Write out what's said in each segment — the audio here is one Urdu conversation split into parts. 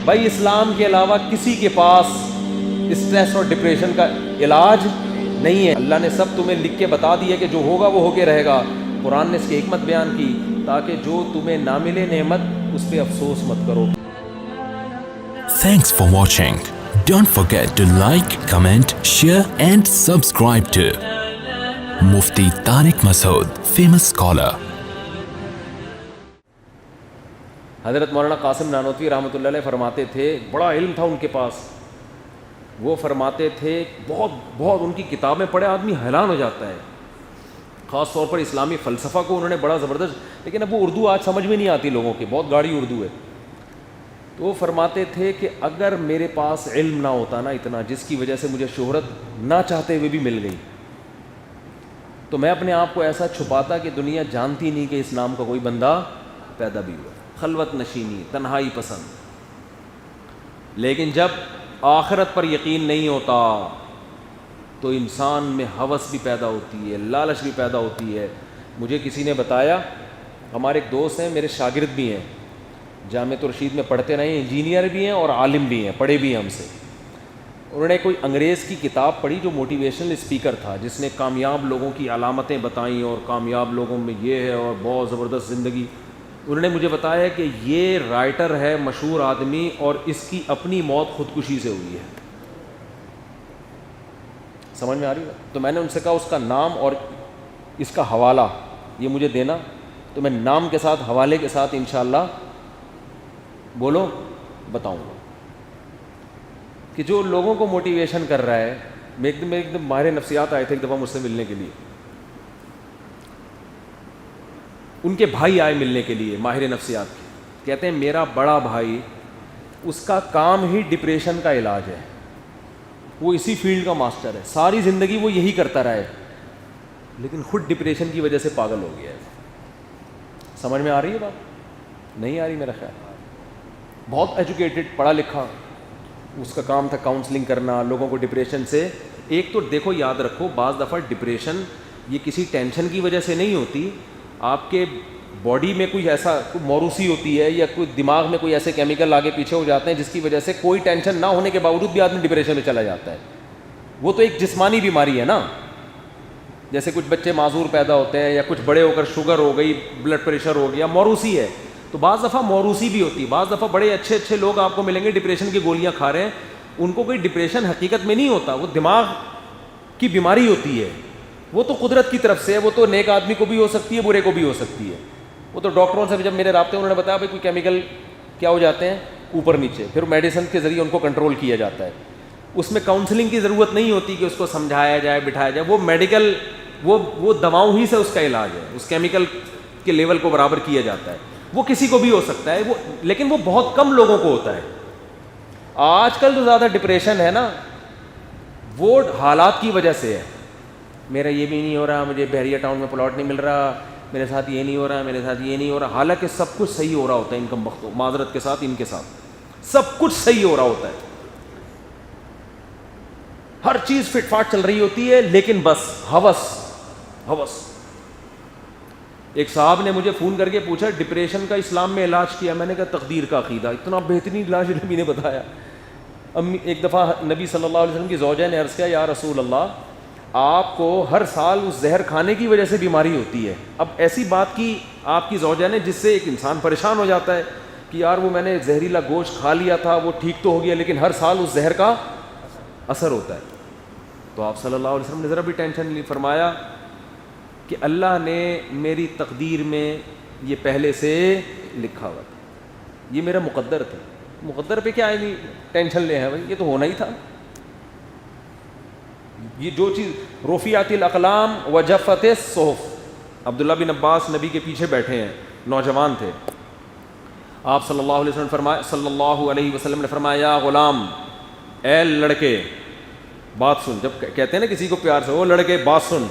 بھائی اسلام کے علاوہ کسی کے پاس اسٹریس اور ڈپریشن کا علاج نہیں ہے. اللہ نے سب تمہیں لکھ کے بتا دیا کہ جو ہوگا وہ ہو کے رہے گا. قرآن نے اس کی حکمت بیان کی تاکہ جو تمہیں نہ ملے نعمت اس پہ افسوس مت کرو. Thanks for watching. Don't forget to like, comment, share and subscribe to Mufti Tariq Masood, famous scholar. حضرت مولانا قاسم نانوتوی رحمۃ اللہ علیہ فرماتے تھے, بڑا علم تھا ان کے پاس, وہ فرماتے تھے بہت ان کی کتابیں پڑھے آدمی حیران ہو جاتا ہے, خاص طور پر اسلامی فلسفہ کو انہوں نے بڑا زبردست, لیکن اب وہ اردو آج سمجھ میں نہیں آتی لوگوں کی, بہت گاڑی اردو ہے. تو وہ فرماتے تھے کہ اگر میرے پاس علم نہ ہوتا نا اتنا, جس کی وجہ سے مجھے شہرت نہ چاہتے ہوئے بھی مل گئی, تو میں اپنے آپ کو ایسا چھپاتا کہ دنیا جانتی نہیں کہ اسلام کا کوئی بندہ پیدا بھی ہوا. خلوت نشینی, تنہائی پسند. لیکن جب آخرت پر یقین نہیں ہوتا تو انسان میں ہوس بھی پیدا ہوتی ہے, لالچ بھی پیدا ہوتی ہے. مجھے کسی نے بتایا, ہمارے ایک دوست ہیں, میرے شاگرد بھی ہیں, جامعۃ الرشید میں پڑھتے رہے, انجینئر بھی ہیں اور عالم بھی ہیں, پڑھے بھی ہیں ہم سے. انہوں نے کوئی انگریز کی کتاب پڑھی جو موٹیویشنل اسپیکر تھا, جس نے کامیاب لوگوں کی علامتیں بتائیں اور کامیاب لوگوں میں یہ ہے اور بہت زبردست زندگی. انہوں نے مجھے بتایا کہ یہ رائٹر ہے, مشہور آدمی, اور اس کی اپنی موت خودکشی سے ہوئی ہے. سمجھ میں آ رہی ہے؟ تو میں نے ان سے کہا اس کا نام اور اس کا حوالہ یہ مجھے دینا, تو میں نام کے ساتھ حوالے کے ساتھ انشاءاللہ بولو بتاؤں گا کہ جو لوگوں کو موٹیویشن کر رہا ہے. ایک دم ماہر نفسیات آئے تھے ایک دفعہ مجھ سے ملنے کے لیے, ان کے بھائی آئے ملنے کے لیے ماہر نفسیات کے, کہتے ہیں میرا بڑا بھائی, اس کا کام ہی ڈپریشن کا علاج ہے, وہ اسی فیلڈ کا ماسٹر ہے, ساری زندگی وہ یہی کرتا رہا ہے, لیکن خود ڈپریشن کی وجہ سے پاگل ہو گیا ہے. سمجھ میں آ رہی ہے بات؟ نہیں آ رہی میرا خیال. بہت ایجوکیٹڈ, پڑھا لکھا, اس کا کام تھا کاؤنسلنگ کرنا لوگوں کو ڈپریشن سے. ایک تو دیکھو یاد رکھو, بعض دفعہ ڈپریشن یہ کسی ٹینشن کی وجہ سے نہیں ہوتی, آپ کے باڈی میں کوئی ایسا موروثی ہوتی ہے یا کوئی دماغ میں کوئی ایسے کیمیکل آگے پیچھے ہو جاتے ہیں جس کی وجہ سے کوئی ٹینشن نہ ہونے کے باوجود بھی آدمی ڈپریشن میں چلا جاتا ہے. وہ تو ایک جسمانی بیماری ہے نا, جیسے کچھ بچے معذور پیدا ہوتے ہیں یا کچھ بڑے ہو کر شوگر ہو گئی, بلڈ پریشر ہو گیا, موروثی ہے. تو بعض دفعہ موروثی بھی ہوتی ہے. بعض دفعہ بڑے اچھے لوگ آپ کو ملیں گے ڈپریشن کی گولیاں کھا رہے ہیں, ان کو کوئی ڈپریشن حقیقت میں نہیں ہوتا, وہ دماغ کی بیماری ہوتی ہے. وہ تو قدرت کی طرف سے ہے, وہ تو نیک آدمی کو بھی ہو سکتی ہے, برے کو بھی ہو سکتی ہے. وہ تو ڈاکٹروں سے جب میرے رابطے انہوں نے بتایا بھائی کوئی کیمیکل کیا ہو جاتے ہیں اوپر نیچے, پھر میڈیسن کے ذریعے ان کو کنٹرول کیا جاتا ہے. اس میں کاؤنسلنگ کی ضرورت نہیں ہوتی کہ اس کو سمجھایا جائے, بٹھایا جائے. وہ میڈیکل وہ دواؤں ہی سے اس کا علاج ہے, اس کیمیکل کے لیول کو برابر کیا جاتا ہے. وہ کسی کو بھی ہو سکتا ہے, لیکن وہ بہت کم لوگوں کو ہوتا ہے. آج کل جو زیادہ ڈپریشن ہے نا وہ حالات کی وجہ سے ہے. میرا یہ بھی نہیں ہو رہا, مجھے بحریہ ٹاؤن میں پلاٹ نہیں مل رہا, میرے ساتھ یہ نہیں ہو رہا, میرے ساتھ یہ نہیں ہو رہا. حالانکہ سب کچھ صحیح ہو رہا ہوتا ہے ان کم بختوں, معذرت کے ساتھ ان کے ساتھ سب کچھ صحیح ہو رہا ہوتا ہے, ہر چیز فٹ فاٹ چل رہی ہوتی ہے, لیکن بس ہوس. ایک صاحب نے مجھے فون کر کے پوچھا ڈپریشن کا اسلام میں علاج کیا. میں نے کہا تقدیر کا عقیدہ, اتنا بہترین علاج نبی نے بتایا. ایک دفعہ نبی صلی اللہ علیہ وسلم کی زوجہ نے عرض کیا, یا رسول اللہ آپ کو ہر سال اس زہر کھانے کی وجہ سے بیماری ہوتی ہے. اب ایسی بات کی آپ کی زوجہ نے جس سے ایک انسان پریشان ہو جاتا ہے کہ یار وہ میں نے زہریلا گوشت کھا لیا تھا, وہ ٹھیک تو ہو گیا, لیکن ہر سال اس زہر کا اثر ہوتا ہے. تو آپ صلی اللہ علیہ وسلم نے ذرا بھی ٹینشن نہیں, فرمایا کہ اللہ نے میری تقدیر میں یہ پہلے سے لکھا ہوا تھا, یہ میرا مقدر تھا. مقدر پہ کیا ہے ٹینشن لے ہیں بھائی, یہ تو ہونا ہی تھا. یہ جو چیز رفعت الاقلام وجفت الصحف, عبداللہ بن عباس نبی کے پیچھے بیٹھے ہیں, نوجوان تھے. آپ صلی اللہ علیہ وسلم نے فرمایا, یا غلام, اے لڑکے بات سن. جب کہتے ہیں نا کسی کو پیار سے, وہ لڑکے بات سن,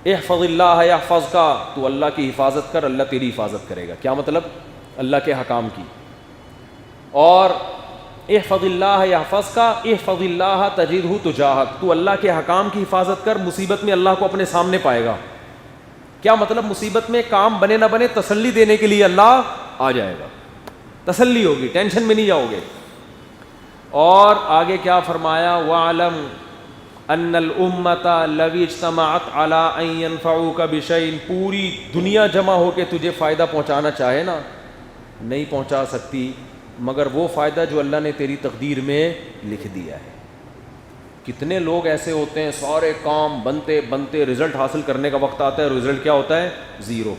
احفظ اللہ یحفظ کا, تو اللہ کی حفاظت کر, اللہ تیری حفاظت کرے گا. کیا مطلب؟ اللہ کے حکام کی. اور احفظ اللہ یحفظ کا, احفظ اللہ تجدہ تجاہک, تو اللہ کے حکام کی حفاظت کر, مصیبت میں اللہ کو اپنے سامنے پائے گا. کیا مطلب؟ مصیبت میں کام بنے نہ بنے تسلی دینے کے لیے اللہ آ جائے گا, تسلی ہوگی, ٹینشن میں نہیں جاؤ گے. اور آگے کیا فرمایا؟ وَعْلَمْ أَنَّ الْأُمَّةَ لَوِ اجْتَمَعَتْ عَلَىٰ أَن يَنفَعُوكَ بِشَيْءٍ، پوری دنیا جمع ہو کے تجھے فائدہ پہنچانا چاہے نا، نہیں پہنچا سکتی مگر وہ فائدہ جو اللہ نے تیری تقدیر میں لکھ دیا ہے۔ کتنے لوگ ایسے ہوتے ہیں سارے کام بنتے بنتے رزلٹ حاصل کرنے کا وقت آتا ہے، رزلٹ کیا ہوتا ہے؟ زیرو۔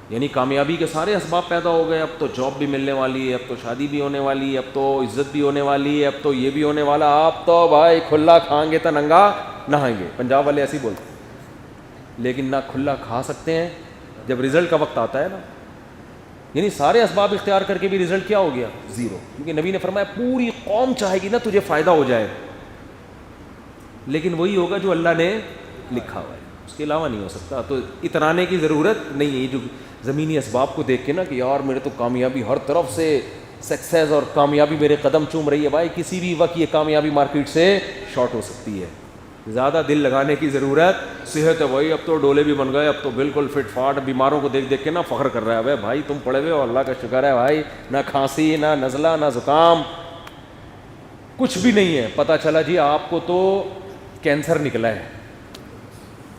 یعنی کامیابی کے سارے اسباب پیدا ہو گئے، اب تو جاب بھی ملنے والی ہے، اب تو شادی بھی ہونے والی ہے، اب تو عزت بھی ہونے والی ہے، اب تو یہ بھی ہونے والا، آپ تو بھائی کھلا کھائیں گے تو ننگا نہائیں گے، پنجاب والے ایسے ہی بولتے ہیں۔ لیکن نہ کھلا کھا سکتے ہیں جب رزلٹ کا وقت آتا ہے نا، یعنی سارے اسباب اختیار کر کے بھی رزلٹ کیا ہو گیا؟ زیرو۔ کیونکہ نبی نے فرمایا پوری قوم چاہے گی نا تجھے فائدہ ہو جائے، لیکن وہی ہوگا جو اللہ نے لکھا ہوا ہے، اس کے علاوہ نہیں ہو سکتا۔ تو اترانے کی ضرورت نہیں ہے، جو زمینی اسباب کو دیکھ کے نا کہ یار میرے تو کامیابی ہر طرف سے سکسیز اور کامیابی میرے قدم چوم رہی ہے، بھائی کسی بھی وقت یہ کامیابی مارکیٹ سے شارٹ ہو سکتی ہے۔ زیادہ دل لگانے کی ضرورت، صحت ہے بھائی اب تو ڈولے بھی بن گئے، اب تو بالکل فٹ فاٹ، بیماروں کو دیکھ دیکھ کے نا فخر کر رہا ہے، بھائی تم پڑے ہوئے ہو، اللہ کا شکر ہے بھائی، نہ کھانسی نہ نزلہ نہ زکام، کچھ بھی نہیں ہے۔ پتہ چلا جی آپ کو تو کینسر نکلا ہے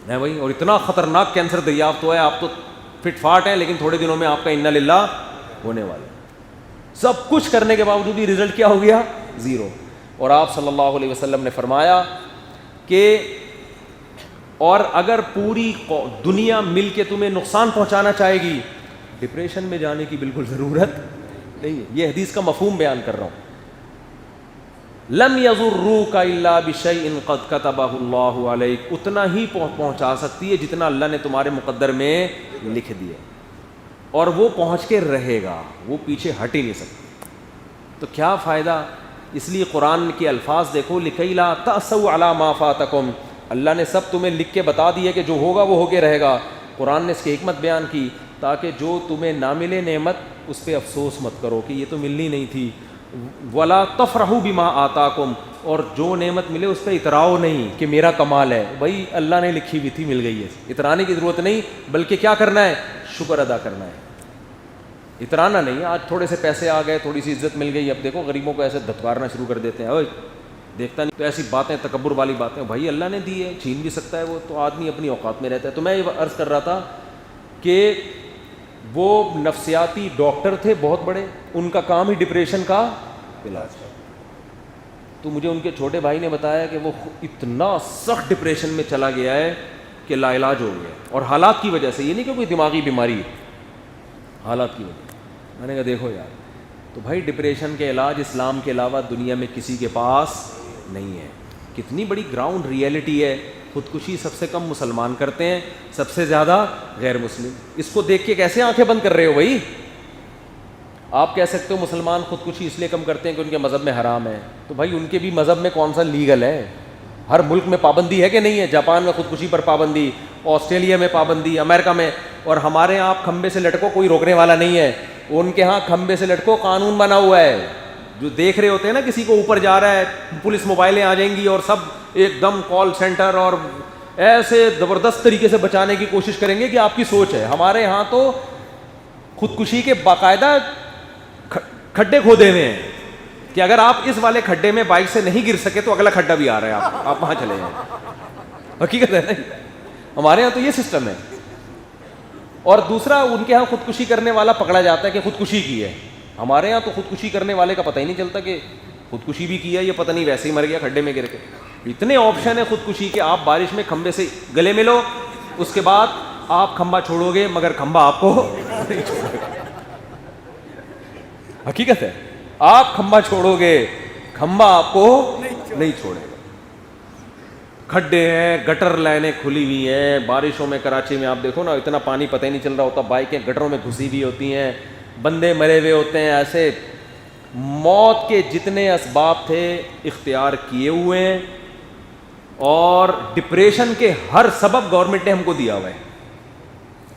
بھائی، اور اتنا خطرناک کینسر دریافت ہوا ہے، آپ تو فٹ فاٹ ہیں لیکن تھوڑے دنوں میں آپ کا انا للہ ہونے والا ہے۔ سب کچھ کرنے کے باوجود بھی رزلٹ کیا ہو گیا؟ زیرو۔ اور آپ صلی اللہ علیہ وسلم نے فرمایا کہ اور اگر پوری دنیا مل کے تمہیں نقصان پہنچانا چاہے گی، ڈپریشن میں جانے کی بالکل ضرورت نہیں ہے۔ یہ حدیث کا مفہوم بیان کر رہا ہوں۔ لم یضروک الا بشیء قد کتبہ اللہ علیک، اتنا ہی پہنچا سکتی ہے جتنا اللہ نے تمہارے مقدر میں لکھ دیا، اور وہ پہنچ کے رہے گا، وہ پیچھے ہٹ ہی نہیں سکتی۔ تو کیا فائدہ؟ اس لیے قرآن کے الفاظ دیکھو، لکی لا تأسوا علی ما فاتکم، اللہ نے سب تمہیں لکھ کے بتا دیا کہ جو ہوگا وہ ہو کے رہے گا۔ قرآن نے اس کی حکمت بیان کی تاکہ جو تمہیں نہ ملے نعمت اس پہ افسوس مت کرو کہ یہ تو ملنی نہیں تھی، ولا تفرحوا بما آتاکم، اور جو نعمت ملے اس پہ اتراؤ نہیں کہ میرا کمال ہے، بھائی اللہ نے لکھی ہوئی تھی مل گئی ہے، اترانے کی ضرورت نہیں، بلکہ کیا کرنا ہے؟ شکر ادا کرنا ہے، اترانا نہیں۔ آج تھوڑے سے پیسے آ گئے، تھوڑی سی عزت مل گئی، اب دیکھو غریبوں کو ایسے دھتکارنا شروع کر دیتے ہیں، اوئے دیکھتا نہیں، تو ایسی باتیں تکبر والی باتیں، بھائی اللہ نے دی ہے، چھین بھی سکتا ہے وہ، تو آدمی اپنی اوقات میں رہتا ہے۔ تو میں یہ عرض کر رہا تھا کہ وہ نفسیاتی ڈاکٹر تھے بہت بڑے، ان کا کام ہی ڈپریشن کا علاج ہے۔ تو مجھے ان کے چھوٹے بھائی نے بتایا کہ وہ اتنا سخت ڈپریشن میں چلا گیا ہے کہ لا علاج ہو گیا، اور حالات کی وجہ سے، یہ نہیں کہ کوئی دماغی بیماری ہے، حالات کی وجہ۔ میں نے کہا دیکھو یار، تو بھائی ڈپریشن کے علاج اسلام کے علاوہ دنیا میں کسی کے پاس نہیں ہے۔ کتنی بڑی گراؤنڈ ریئلٹی ہے، خودکشی سب سے کم مسلمان کرتے ہیں، سب سے زیادہ غیر مسلم۔ اس کو دیکھ کے کیسے آنکھیں بند کر رہے ہو بھائی؟ آپ کہہ سکتے ہو مسلمان خودکشی اس لیے کم کرتے ہیں کہ ان کے مذہب میں حرام ہے، تو بھائی ان کے بھی مذہب میں کون سا لیگل ہے؟ ہر ملک میں پابندی ہے کہ نہیں ہے؟ جاپان میں خودکشی پر پابندی، آسٹریلیا میں پابندی، امریکہ میں، اور ہمارے یہاں آپ کھمبے سے لٹکو کوئی روکنے والا نہیں ہے، ان کے ہاں کھمبے سے لٹکو قانون بنا ہوا ہے۔ جو دیکھ رہے ہوتے ہیں نا کسی کو اوپر جا رہا ہے، پولیس موبائلیں آ جائیں گی اور سب ایک دم کال سینٹر اور ایسے زبردست طریقے سے بچانے کی کوشش کریں گے کہ آپ کی سوچ ہے۔ ہمارے ہاں تو خودکشی کے باقاعدہ کھڈے کھودے ہوئے ہیں کہ اگر آپ اس والے کھڈے میں بائک سے نہیں گر سکے تو اگلا کھڈا بھی آ رہا ہے، آپ وہاں چلے جائیں۔ حقیقت ہے نہیں، ہمارے یہاں تو یہ سسٹم ہے۔ اور دوسرا، ان کے ہاں خودکشی کرنے والا پکڑا جاتا ہے کہ خودکشی کی ہے، ہمارے ہاں تو خودکشی کرنے والے کا پتہ ہی نہیں چلتا کہ خودکشی بھی کی ہے، یہ پتہ نہیں ویسے ہی مر گیا کھڈے میں گر کے۔ اتنے آپشن ہیں خودکشی کے، آپ بارش میں کھمبے سے گلے ملو، اس کے بعد آپ کھمبا چھوڑو گے مگر کھمبا آپ کو نہیں چھوڑے گا۔ حقیقت ہے، آپ کھمبا چھوڑو گے، کھمبا آپ کو نہیں چھوڑے گا۔ کھڈے ہیں، گٹر لائنیں کھلی ہوئی ہیں، بارشوں میں کراچی میں آپ دیکھو نا، اتنا پانی پتہ ہی نہیں چل رہا ہوتا، بائکیں گٹروں میں گھسی ہوئی ہوتی ہیں، بندے مرے ہوئے ہوتے ہیں۔ ایسے موت کے جتنے اسباب تھے اختیار کیے ہوئے ہیں، اور ڈپریشن کے ہر سبب گورنمنٹ نے ہم کو دیا ہوا ہے۔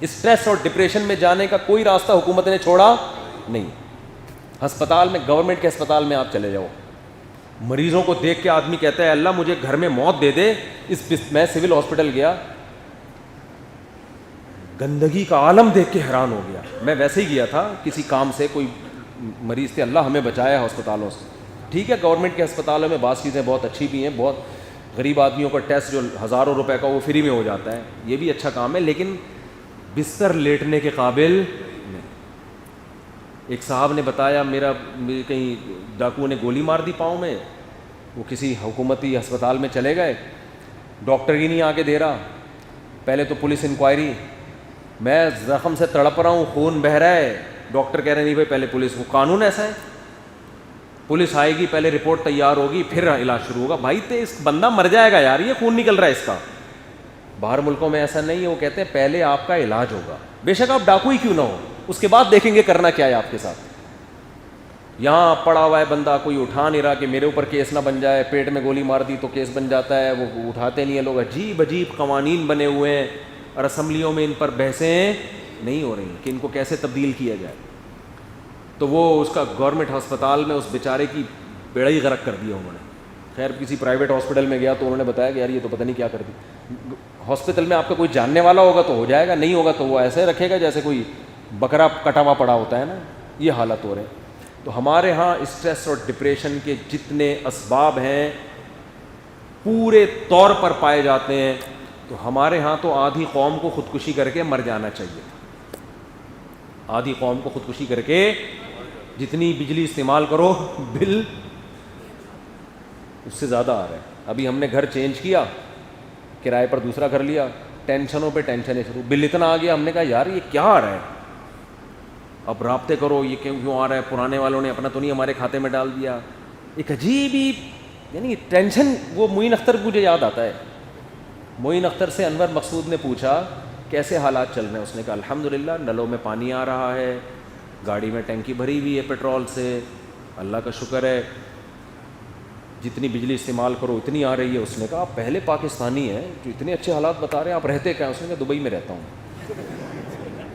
اسٹریس اور ڈپریشن میں جانے کا کوئی راستہ حکومت نے چھوڑا نہیں۔ ہسپتال میں، گورنمنٹ کے ہسپتال میں آپ چلے جاؤ، مریضوں کو دیکھ کے آدمی کہتا ہے اللہ مجھے گھر میں موت دے دے۔ میں سول ہاسپٹل گیا، گندگی کا عالم دیکھ کے حیران ہو گیا۔ میں ویسے ہی گیا تھا کسی کام سے، کوئی مریض تھے، اللہ ہمیں بچایا ہسپتالوں سے، ٹھیک ہے گورنمنٹ کے ہسپتالوں میں بعض چیزیں بہت اچھی بھی ہیں, بہت غریب آدمیوں کا ٹیسٹ جو ہزاروں روپے کا وہ فری میں ہو جاتا ہے, یہ بھی اچھا کام ہے, لیکن بستر لیٹنے کے قابل نہیں. ایک صاحب نے بتایا میرا کہیں ڈاکو نے گولی مار دی پاؤں میں, وہ کسی حکومتی ہسپتال میں چلے گئے, ڈاکٹر ہی نہیں آ کے دے رہا, پہلے تو پولیس انکوائری, میں زخم سے تڑپ رہا ہوں, خون بہہ رہا ہے, ڈاکٹر کہہ رہے نہیں بھائی پہلے پولیس, وہ قانون ایسا ہے, پولیس آئے گی پہلے رپورٹ تیار ہوگی پھر علاج شروع ہوگا. بھائی تے اس بندہ مر جائے گا یار, یہ خون نکل رہا ہے اس کا. باہر ملکوں میں ایسا نہیں ہے, وہ کہتے ہیں پہلے آپ کا علاج ہوگا, بے شک آپ ڈاکو ہی کیوں نہ ہو, اس کے بعد دیکھیں گے کرنا کیا ہے آپ کے ساتھ. یہاں پڑا ہوا ہے بندہ, کوئی اٹھا نہیں رہا کہ میرے اوپر کیس نہ بن جائے, پیٹ میں گولی مار دی تو کیس بن جاتا ہے, وہ اٹھاتے نہیں ہیں لوگ. عجیب عجیب قوانین بنے ہوئے ہیں اور اسمبلیوں میں ان پر بحثیں نہیں ہو رہی ہیں کہ ان کو کیسے تبدیل کیا جائے. تو وہ اس کا گورنمنٹ ہسپتال میں اس بیچارے کی بیڑا ہی غرق کر دیا انہوں نے. خیر کسی پرائیویٹ ہاسپٹل میں گیا تو انہوں نے بتایا کہ یار یہ تو پتہ نہیں کیا کر دی. ہاسپٹل میں آپ کا کوئی جاننے والا ہوگا تو ہو جائے گا, نہیں ہوگا تو وہ ایسے رکھے گا جیسے کوئی بکرا کٹا ہوا پڑا ہوتا ہے نا, یہ حالت ہو رہے ہیں. تو ہمارے ہاں اسٹریس اور ڈپریشن کے جتنے اسباب ہیں پورے طور پر پائے جاتے ہیں. تو ہمارے ہاں تو آدھی قوم کو خودکشی کر کے مر جانا چاہیے, آدھی قوم کو خودکشی کر کے, جتنی بجلی استعمال کرو بل اس سے زیادہ آ رہا ہے. ابھی ہم نے گھر چینج کیا, کرائے پر دوسرا گھر لیا, ٹینشنوں پہ ٹینشنیں شروع, بل اتنا آ گیا, ہم نے کہا یار یہ کیا آ رہا ہے, اب رابطے کرو یہ کیوں آ رہا ہے, پرانے والوں نے اپنا تو نہیں ہمارے کھاتے میں ڈال دیا. ایک عجیب ہی یعنی ٹینشن. وہ معین اختر مجھے یاد آتا ہے, معین اختر سے انور مقصود نے پوچھا کیسے حالات چل رہے ہیں, اس نے کہا الحمدللہ نلوں میں پانی آ رہا ہے, گاڑی میں ٹینکی بھری ہوئی ہے پیٹرول سے, اللہ کا شکر ہے, جتنی بجلی استعمال کرو اتنی آ رہی ہے. اس نے کہا آپ پہلے پاکستانی ہیں جو اتنے اچھے حالات بتا رہے ہیں, آپ رہتے کیا؟ اس نے کہا دبئی میں رہتا ہوں.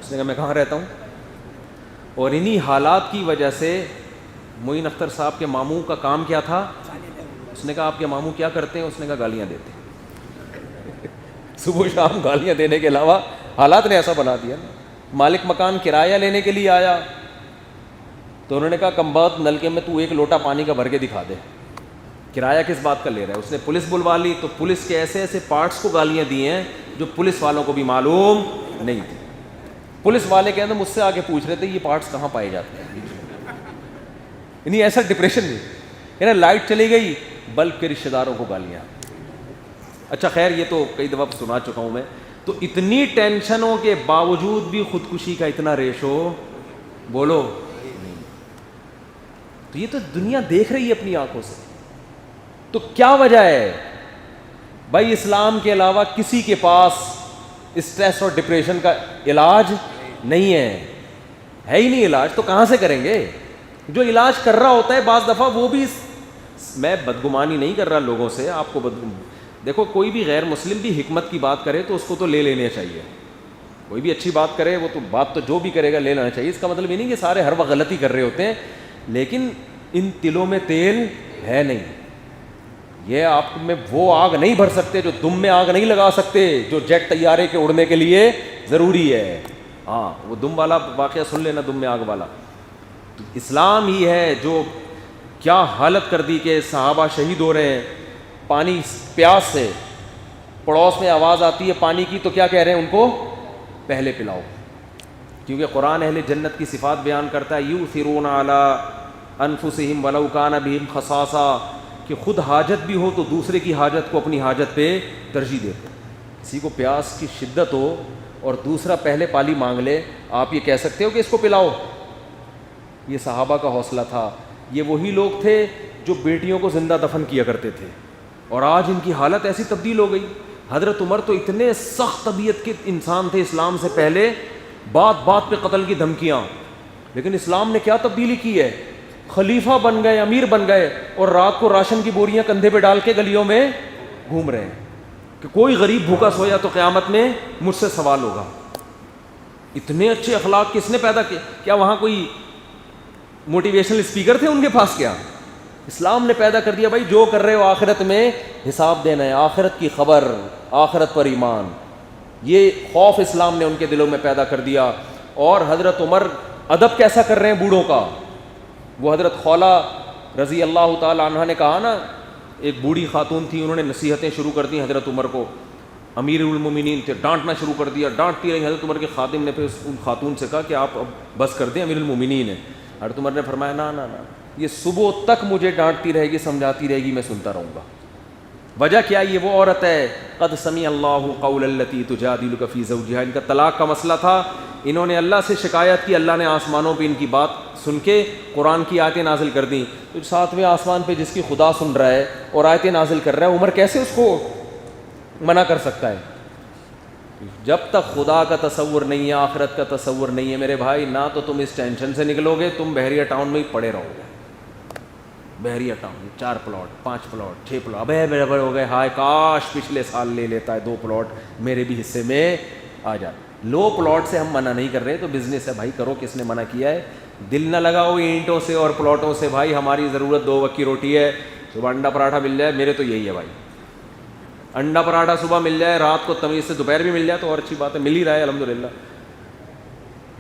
اس نے کہا میں کہاں رہتا ہوں. اور انہی حالات کی وجہ سے معین اختر صاحب کے ماموں کا کام کیا تھا؟ اس نے کہا آپ کے ماموں کیا کرتے ہیں؟ اس نے کہا گالیاں دیتے ہیں. صبح شام گالیاں دینے کے علاوہ حالات نے ایسا بنا دیا. مالک مکان کرایہ لینے کے لیے آیا تو انہوں نے کہا کم بخت نلکے میں تو ایک لوٹا پانی کا بھر کے دکھا دے, کرایہ کس بات کا لے رہا ہے. اس نے پولیس بلوا لی تو پولیس کے ایسے ایسے پارٹس کو گالیاں دی ہیں جو پولیس والوں کو بھی معلوم نہیں تھی. پولیس والے کہتے ہیں مجھ سے آگے پوچھ رہے تھے یہ پارٹس کہاں پائے جاتے ہیں. یعنی ایسا ڈپریشن نہیں, یعنی لائٹ چلی گئی بلب کے رشتہ داروں کو گالیاں. اچھا خیر یہ تو کئی دفعہ سنا چکا ہوں میں. تو اتنی ٹینشنوں کے باوجود بھی خودکشی کا اتنا ریشو بولو نہیں. تو یہ تو دنیا دیکھ رہی ہے اپنی آنکھوں سے. تو کیا وجہ ہے بھائی؟ اسلام کے علاوہ کسی کے پاس اسٹریس اور ڈپریشن کا علاج نہیں ہے ہی نہیں. علاج تو کہاں سے کریں گے؟ جو علاج کر رہا ہوتا ہے بعض دفعہ وہ بھی, میں بدگمانی نہیں کر رہا لوگوں سے, آپ کو دیکھو کوئی بھی غیر مسلم بھی حکمت کی بات کرے تو اس کو تو لے لینا چاہیے. کوئی بھی اچھی بات کرے وہ تو بات تو جو بھی کرے گا لے لینا چاہیے. اس کا مطلب یہ نہیں کہ سارے ہر وقت غلطی کر رہے ہوتے ہیں, لیکن ان تلوں میں تیل ہے نہیں. یہ آپ میں وہ آگ نہیں بھر سکتے, جو دم میں آگ نہیں لگا سکتے, جو جیٹ طیارے کے اڑنے کے لیے ضروری ہے. ہاں وہ دم والا واقعہ سن لینا, دم میں آگ والا. تو اسلام ہی ہے جو کیا حالت کر دی کہ صحابہ شہید ہو رہے ہیں پانی پیاس سے, پڑوس میں آواز آتی ہے پانی کی تو کیا کہہ رہے ہیں ان کو پہلے پلاؤ. کیونکہ قرآن اہل جنت کی صفات بیان کرتا ہے یؤثرون علی انفسہم ولو کان بہم خصاصہ, کہ خود حاجت بھی ہو تو دوسرے کی حاجت کو اپنی حاجت پہ ترجیح دیتے. کسی کو پیاس کی شدت ہو اور دوسرا پہلے پانی مانگ لے, آپ یہ کہہ سکتے ہو کہ اس کو پلاؤ؟ یہ صحابہ کا حوصلہ تھا. یہ وہی لوگ تھے جو بیٹیوں کو زندہ دفن کیا کرتے تھے, اور آج ان کی حالت ایسی تبدیل ہو گئی. حضرت عمر تو اتنے سخت طبیعت کے انسان تھے اسلام سے پہلے, بات بات پہ قتل کی دھمکیاں, لیکن اسلام نے کیا تبدیلی کی ہے, خلیفہ بن گئے, امیر بن گئے, اور رات کو راشن کی بوریاں کندھے پہ ڈال کے گلیوں میں گھوم رہے ہیں کہ کوئی غریب بھوکا سویا تو قیامت میں مجھ سے سوال ہوگا. اتنے اچھے اخلاق کس نے پیدا کیے؟ کیا وہاں کوئی موٹیویشنل اسپیکر تھے ان کے پاس؟ کیا اسلام نے پیدا کر دیا بھائی جو کر رہے ہو آخرت میں حساب دینا ہے, آخرت کی خبر, آخرت پر ایمان. یہ خوف اسلام نے ان کے دلوں میں پیدا کر دیا. اور حضرت عمر ادب کیسا کر رہے ہیں بوڑھوں کا. وہ حضرت خولہ رضی اللہ تعالی عنہ نے کہا نا، ایک بوڑھی خاتون تھی، انہوں نے نصیحتیں شروع کر دی حضرت عمر کو، امیر المومنین تھے، ڈانٹنا شروع کر دیا، ڈانٹتی رہی حضرت عمر کے خادم نے پھر ان خاتون سے کہا کہ آپ اب بس کر دیں، امیر المومنین ہیں. حضرت عمر نے فرمایا نا نا نا، یہ صبح تک مجھے ڈانٹتی رہے گی، سمجھاتی رہے گی، میں سنتا رہوں گا. وجہ کیا؟ یہ وہ عورت ہے قد سمع اللہ قول التی تجادلک فی زوجہا، ان کا طلاق کا مسئلہ تھا، انہوں نے اللہ سے شکایت کی، اللہ نے آسمانوں پہ ان کی بات سن کے قرآن کی آیتیں نازل کر دیں. تو ساتویں آسمان پہ جس کی خدا سن رہا ہے اور آیتیں نازل کر رہا ہے، عمر کیسے اس کو منع کر سکتا ہے؟ جب تک خدا کا تصور نہیں ہے، آخرت کا تصور نہیں ہے میرے بھائی، نہ تو تم اس ٹینشن سے نکلو گے، تم بحریہ ٹاؤن میں ہی پڑے رہو گے. بحریہ ٹاؤن 4 پلاٹ 5 پلاٹ 6 پلاٹ، ابے میرے بڑے ہو گئے، ہائے کاش پچھلے سال لے لیتا ہے 2 پلاٹ میرے بھی حصے میں آ جاتا. لو پلاٹ سے ہم منع نہیں کر رہے، تو بزنس ہے بھائی، کرو، کس نے منع کیا ہے؟ دل نہ لگاؤ اینٹوں سے اور پلاٹوں سے. بھائی ہماری ضرورت 2 وقت کی روٹی ہے، صبح انڈا پراٹھا مل جائے، میرے تو یہی ہے بھائی، انڈا پراٹھا صبح مل جائے، رات کو تمیز سے دوپہر بھی مل جائے تو اور اچھی بات ہے، مل ہی رہا ہے الحمدللہ.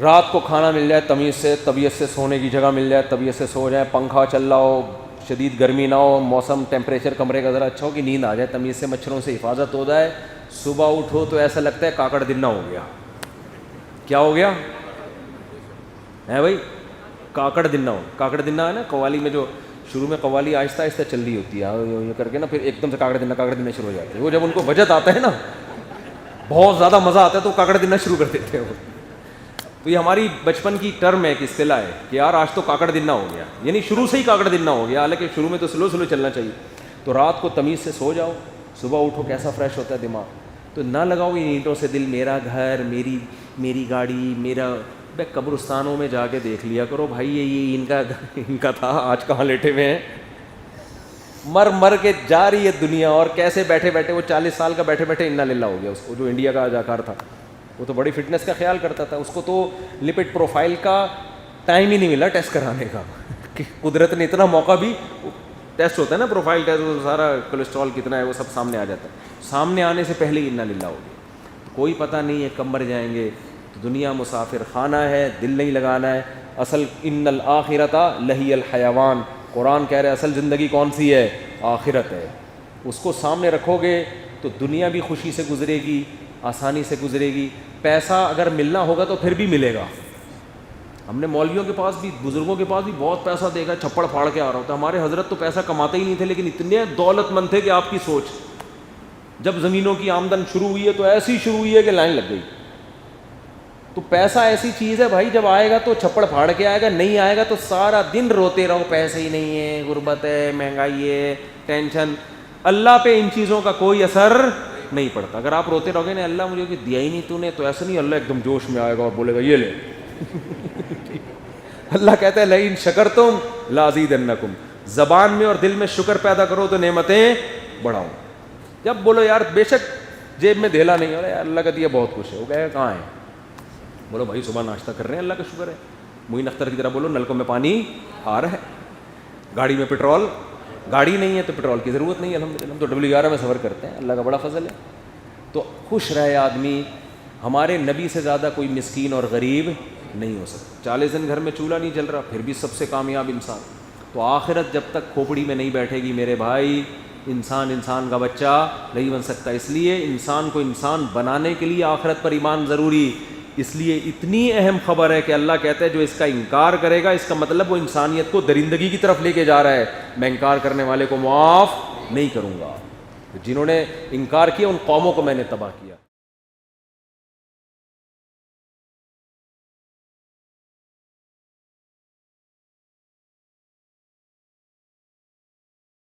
رات کو کھانا مل جائے تمیز سے، طبیعت سے سونے کی جگہ مل جائے، طبیعت سے سو جائے، پنکھا چل رہا ہو، شدید گرمی نہ ہو، موسم ٹیمپریچر کمرے کا ذرا اچھا ہو کہ نیند آ جائے تمیز سے، مچھروں سے حفاظت ہو جائے. صبح اٹھو تو ایسا لگتا ہے کاکڑ دنہ ہو گیا. کیا ہو گیا ہے بھائی؟ کاکڑ دنہ ہو. کاکڑ دنہ ہے نا قوالی میں، جو شروع میں قوالی آہستہ آہستہ چل رہی ہوتی ہے یہ کر کے نا، پھر ایک دم سے کاکڑ دنہ شروع ہو جاتے ہیں. وہ جب ان کو وجد آتا ہے نا، بہت زیادہ مزہ آتا ہے تو کاکڑ دنہ شروع کر دیتے ہیں وہ. تو یہ ہماری بچپن کی ٹرم ہے، ایک اصطلاح ہے کہ یار آج تو کاکڑ دنہ ہو گیا، یعنی شروع سے ہی کاکڑ دنہ ہو گیا، حالانکہ شروع میں تو سلو چلنا چاہیے. تو رات کو تمیز سے سو جاؤ، صبح اٹھو کیسا فریش ہوتا ہے دماغ. تو نہ لگاؤ ان اینٹوں سے دل، میرا گھر، میری گاڑی، میرا. بے قبرستانوں میں جا کے دیکھ لیا کرو بھائی، یہ ان کا تھا، آج کہاں لیٹے ہوئے ہیں. مر کے جا رہی ہے دنیا، اور کیسے بیٹھے بیٹھے وہ 40 سال کا بیٹھے بیٹھے انا للہ ہو گیا. اس کو جو انڈیا کا اداکار تھا وہ تو بڑی فٹنس کا خیال کرتا تھا، اس کو تو لپڈ پروفائل کا ٹائم ہی نہیں ملا ٹیسٹ کرانے کا. کہ قدرت نے اتنا موقع بھی، ٹیسٹ ہوتا ہے نا پروفائل ٹیسٹ، وہ سارا کولیسٹرول کتنا ہے وہ سب سامنے آ جاتا ہے. سامنے آنے سے پہلے ہی انا للہ ہو گیا. کوئی پتہ نہیں ہے کب مر جائیں گے. تو دنیا مسافر خانہ ہے، دل نہیں لگانا ہے. اصل ان الآخرۃ لہی الحیوان، قرآن کہہ رہے اصل زندگی کون سی ہے؟ آخرت ہے. اس کو سامنے رکھو گے تو دنیا بھی خوشی سے گزرے گی، آسانی سے گزرے گی. پیسہ اگر ملنا ہوگا تو پھر بھی ملے گا. ہم نے مولویوں کے پاس بھی، بزرگوں کے پاس بھی بہت پیسہ دیکھا، چھپڑ پھاڑ کے آ رہا ہوتا. ہمارے حضرت تو پیسہ کماتے ہی نہیں تھے، لیکن اتنے دولت مند تھے کہ آپ کی سوچ. جب زمینوں کی آمدن شروع ہوئی ہے تو ایسی شروع ہوئی ہے کہ لائن لگ گئی. تو پیسہ ایسی چیز ہے بھائی، جب آئے گا تو چھپڑ پھاڑ کے آئے گا، نہیں آئے گا تو سارا دن روتے رہو، پیسے ہی نہیں ہے، غربت ہے، مہنگائی ہے، ٹینشن. اللہ پہ ان چیزوں کا کوئی اثر نہیں پڑتا. اگر آپ روتے رہو گے نا اللہ مجھے دیا ہی نہیں تو نے، تو ایسا نہیں اللہ ایک دم جوش میں آئے گا اور بولے گا یہ لے. اللہ کہتا ہے لئن شکرتم لازیدنکم، زبان میں اور دل میں شکر پیدا کرو تو نعمتیں بڑھاؤں. جب بولو یار بے شک جیب میں دھیلا نہیں ہو رہا ہے، اللہ کا دیا بہت کچھ ہے، وہ کہے کہاں ہے؟ بولو بھائی صبح ناشتہ کر رہے ہیں، اللہ کا شکر ہے. معین اختر کی طرح بولو نلکوں میں پانی آ رہا ہے، گاڑی میں پٹرول، گاڑی نہیں ہے تو پٹرول کی ضرورت نہیں ہے الحمدللہ. ہم تو WR میں سفر کرتے ہیں، اللہ کا بڑا فضل ہے. تو خوش رہے آدمی. ہمارے نبی سے زیادہ کوئی مسکین اور غریب نہیں ہو سکتا. 40 دن گھر میں چولہا نہیں جل رہا پھر بھی سب سے کامیاب انسان. تو آخرت جب تک کھوپڑی میں نہیں بیٹھے گی میرے بھائی، انسان کا بچہ نہیں بن سکتا. اس لیے انسان کو انسان بنانے کے لیے آخرت پر ایمان ضروری. اس لیے اتنی اہم خبر ہے کہ اللہ کہتا ہے جو اس کا انکار کرے گا اس کا مطلب وہ انسانیت کو درندگی کی طرف لے کے جا رہا ہے. میں انکار کرنے والے کو معاف نہیں کروں گا. جنہوں نے انکار کیا ان قوموں کو میں نے تباہ کیا.